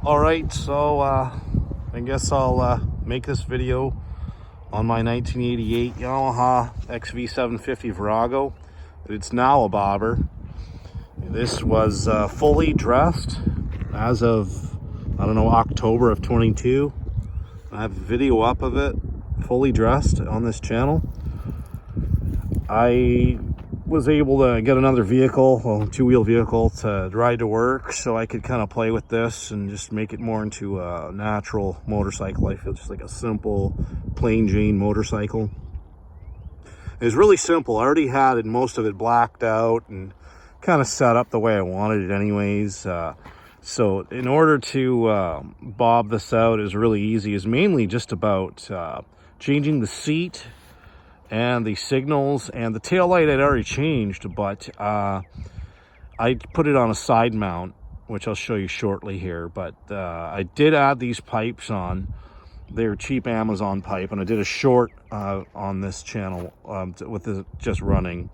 All right, so I guess I'll make this video on my 1988 Yamaha XV750 Virago. It's now a bobber. This was fully dressed as of, I don't know, October of 22. I have a video up of it fully dressed on this channel. I was able to get another vehicle, a two-wheel vehicle, to ride to work, so I could kind of play with this and just make it more into a natural motorcycle. I feel just like a simple, plain Jane motorcycle. It was really simple. I already had most of it blacked out and kind of set up the way I wanted it anyways. So in order to bob this out is really easy. It's mainly just about changing the seat and the signals, and the tail light I'd already changed, but I put it on a side mount, which I'll show you shortly here. But I did add these pipes on. They're cheap Amazon pipe, and I did a short on this channel with it just running.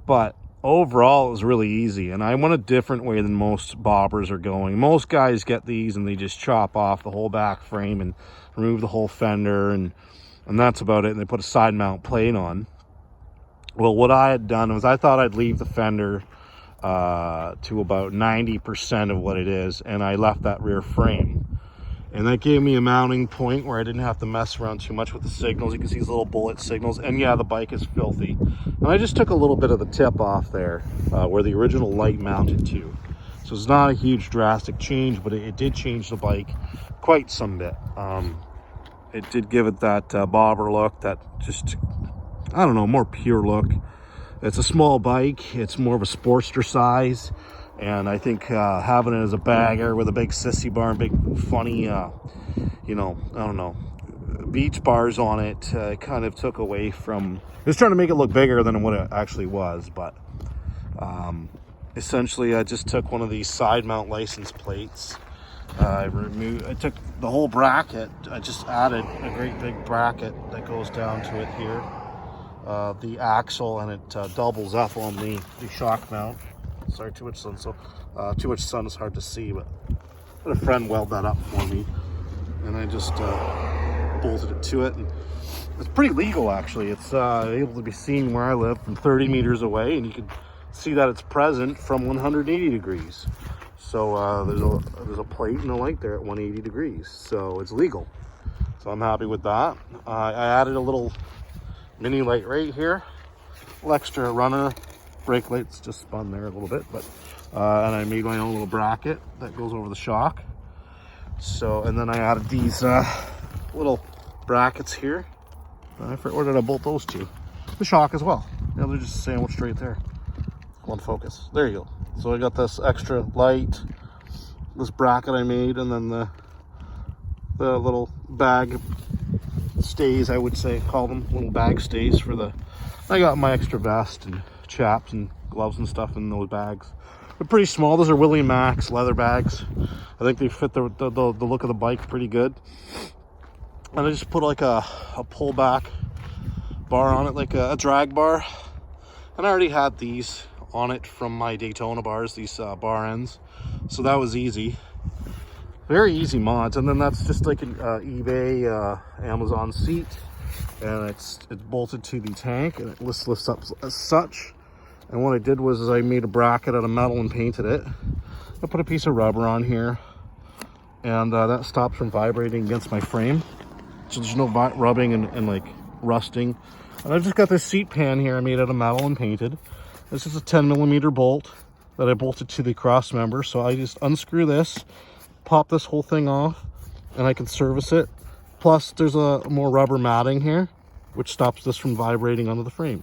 But overall, it was really easy, and I went a different way than most bobbers are going. Most guys get these and they just chop off the whole back frame and remove the whole fender, and that's about it, and they put a side mount plate on. Well, what I had done was I thought I'd leave the fender to about 90% of what it is, and I left that rear frame. And that gave me a mounting point where I didn't have to mess around too much with the signals. You can see these little bullet signals, and yeah, the bike is filthy. And I just took a little bit of the tip off there where the original light mounted to. So it's not a huge drastic change, but it did change the bike quite some bit. It did give it that bobber look, that just, I don't know, more pure look. It's a small bike. It's more of a Sportster size. And I think having it as a bagger with a big sissy bar and big funny, you know, I don't know, beach bars on it, kind of took away from, I was trying to make it look bigger than what it actually was. But essentially I just took one of these side mount license plates. I took the whole bracket. I just added a great big bracket that goes down to it here, the axle, and it doubles up on the shock mount. Sorry, too much sun. So too much sun is hard to see, but I had a friend weld that up for me, and I just bolted it to it. And it's pretty legal, actually. It's able to be seen where I live from 30 meters away, and you can see that it's present from 180 degrees. So there's a plate and a light there at 180 degrees, so it's legal. So I'm happy with that. I added a little mini light right here, a little extra runner brake lights, just spun there a little bit, but and I made my own little bracket that goes over the shock. So, and then I added these little brackets here. Where did I bolt those to? The shock as well. Yeah, they're just sandwiched right there. One focus. There you go. So I got this extra light, this bracket I made, and then the little bag stays, I would say, call them little bag stays for the, I got my extra vest and chaps and gloves and stuff in those bags. They're pretty small. Those are William Max leather bags. I think they fit the look of the bike pretty good. And I just put like a pull back bar on it, like a drag bar. And I already had these on it from my Daytona bars, these bar ends, so that was easy, very easy mods. And then that's just like an eBay Amazon seat, and it's bolted to the tank, and it lifts up as such. And what I did was I made a bracket out of metal and painted it. I put a piece of rubber on here, and that stops from vibrating against my frame, so there's no rubbing and like rusting. And I've just got this seat pan here I made out of metal and painted. This is a 10mm bolt that I bolted to the cross member. So I just unscrew this, pop this whole thing off, and I can service it. Plus there's a more rubber matting here, which stops this from vibrating onto the frame.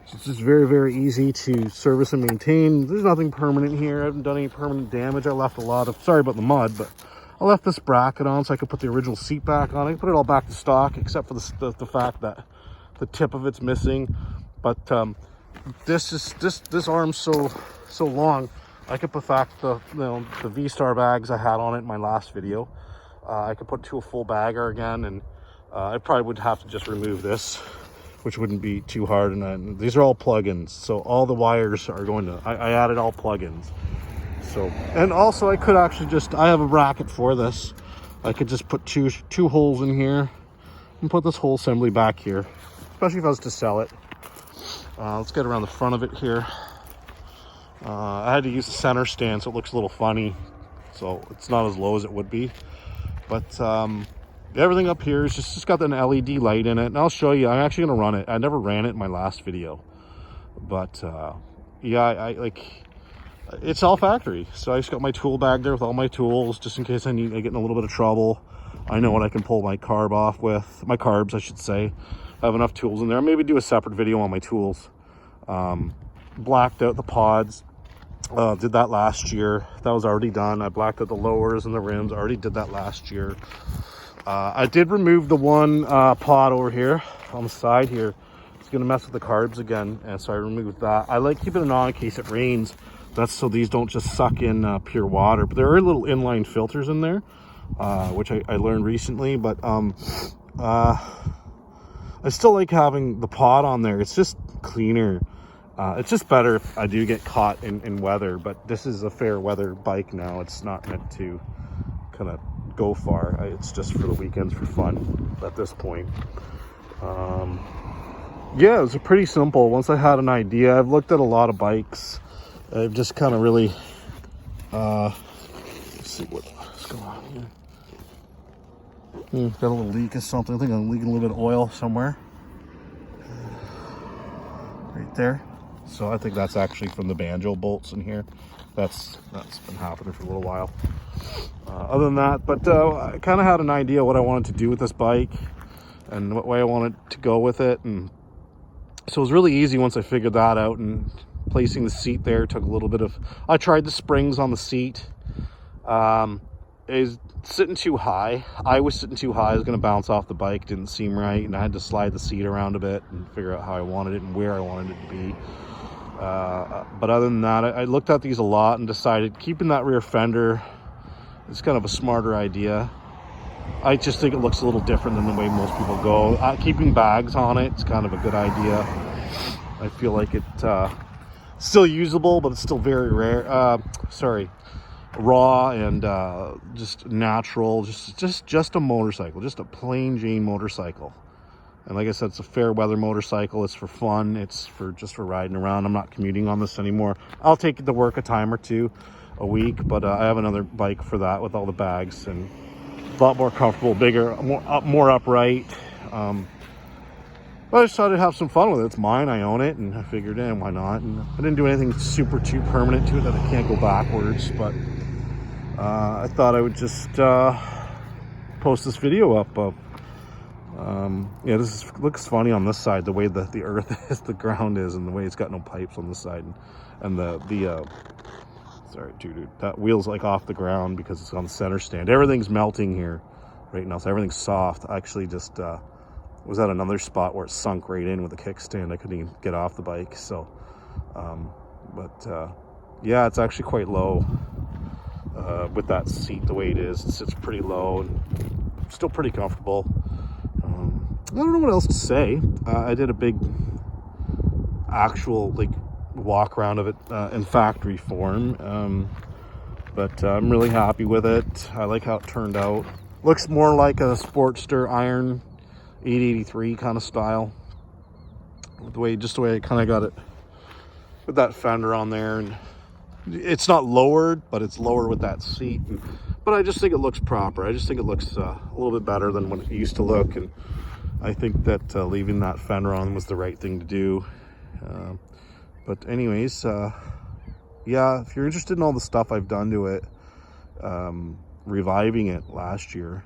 So it's just very, very easy to service and maintain. There's nothing permanent here. I haven't done any permanent damage. I left a lot of, sorry about the mud, but I left this bracket on so I could put the original seat back on. I can put it all back to stock, except for the fact that the tip of it's missing. But this arm's so long, I could put back the V-Star bags I had on it in my last video. I could put to a full bagger again, and I probably would have to just remove this, which wouldn't be too hard. And these are all plugins, so all the wires are going to, I added all plugins. So, and also I could actually just, I have a bracket for this. I could just put two holes in here and put this whole assembly back here, especially if I was to sell it. Let's get around the front of it here. I had to use the center stand so it looks a little funny, so it's not as low as it would be. But everything up here is just got an LED light in it, and I'll show you. I'm actually going to run it. I never ran it in my last video, but yeah, I like, it's all factory. So I just got my tool bag there with all my tools, just in case I get in a little bit of trouble. I know what I can pull my carb off with, my carbs, I should say. I have enough tools in there. Maybe do a separate video on my tools. Blacked out the pods. Did that last year. That was already done. I blacked out the lowers and the rims. Already did that last year. I did remove the one pod over here on the side here. It's going to mess with the carbs again, and so I removed that. I like keeping it on in case it rains. That's so these don't just suck in pure water. But there are little inline filters in there, which I learned recently. But I still like having the pod on there. It's just cleaner. It's just better if I do get caught in weather, but this is a fair weather bike now. It's not meant to kind of go far. It's just for the weekends for fun at this point. Yeah, it was pretty simple. Once I had an idea, I've looked at a lot of bikes. I've just kind of really, let's see what's going on here. Got a little leak or something. I think I'm leaking a little bit of oil somewhere. Right there. So I think that's actually from the banjo bolts in here. That's been happening for a little while. Other than that, but I kind of had an idea what I wanted to do with this bike and what way I wanted to go with it. And so it was really easy once I figured that out, and placing the seat there took a little bit of, I tried the springs on the seat. Is sitting too high. I was sitting too high. I was going to bounce off the bike. Didn't seem right, and I had to slide the seat around a bit and figure out how I wanted it and where I wanted it to be. But other than that, I looked at these a lot and decided keeping that rear fender is kind of a smarter idea. I just think it looks a little different than the way most people go. Keeping bags on it is kind of a good idea. I feel like it's still usable, but it's still very rare. Raw and just natural, just a motorcycle, just a plain Jane motorcycle. And like I said, it's a fair weather motorcycle. It's for fun. It's just for riding around. I'm not commuting on this anymore. I'll take it to work a time or two a week, but I have another bike for that with all the bags and a lot more comfortable, bigger, more upright. But I decided to have some fun with it. It's mine. I own it, and I figured, why not? And I didn't do anything too permanent to it that I can't go backwards, but I thought I would just post this video up of yeah, looks funny on this side, the way the earth is, the ground is, and the way it's got no pipes on this side, and sorry dude, that wheel's like off the ground because it's on the center stand. Everything's melting here right now, so everything's soft. I actually just was at another spot where it sunk right in with the kickstand. I couldn't even get off the bike. So yeah, it's actually quite low. With that seat the way it is, it sits pretty low and still pretty comfortable. I don't know what else to say. I did a big actual walk around of it in factory form, but I'm really happy with it. I like how it turned out. Looks more like a Sportster Iron 883 kind of style, the way I kind of got it with that fender on there. And it's not lowered, but it's lower with that seat. But I just think it looks proper. I just think it looks a little bit better than what it used to look. And I think that leaving that fender on was the right thing to do. But anyways, yeah, if you're interested in all the stuff I've done to it, reviving it last year,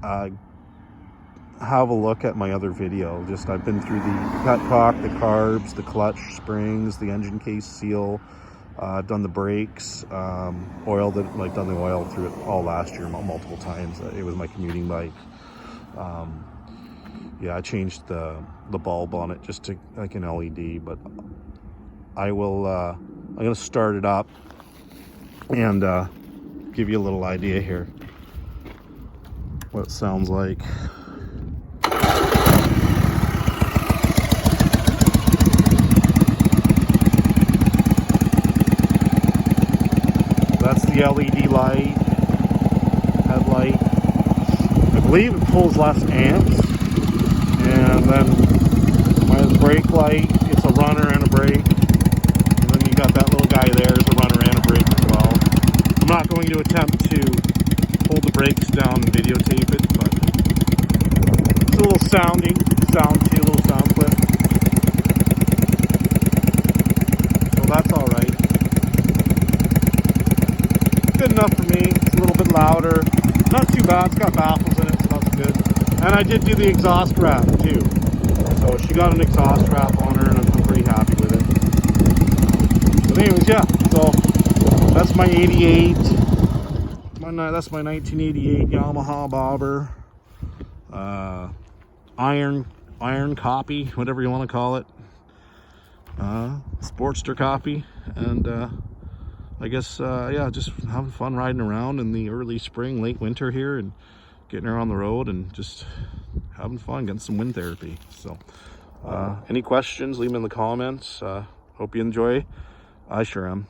have a look at my other video. I've been through the petcock, the carbs, the clutch springs, the engine case seal. I've done the brakes, done the oil through it all last year multiple times. It was my commuting bike. Yeah, I changed the bulb on it just to like an LED, but I will, I'm going to start it up and give you a little idea here what it sounds like. That's the LED light, headlight. I believe it pulls less amps. And then my brake light, it's a runner and a brake. And then you got that little guy there is a runner and a brake as well. I'm not going to attempt to hold the brakes down and videotape it, but it's a little sound too, a little sound clip. So that's all right. Good enough for me. It's a little bit louder. Not too bad. It's got baffles in it, so that's good. And I did do the exhaust wrap too. So she got an exhaust wrap on her, and I'm pretty happy with it. But anyways, yeah. So that's my 88. That's my 1988 Yamaha bobber. Iron copy, whatever you want to call it. Sportster copy, and I guess yeah, just having fun riding around in the early spring, late winter here, and getting her on the road and just having fun, getting some wind therapy. So any questions, leave them in the comments. Hope you enjoy. I sure am.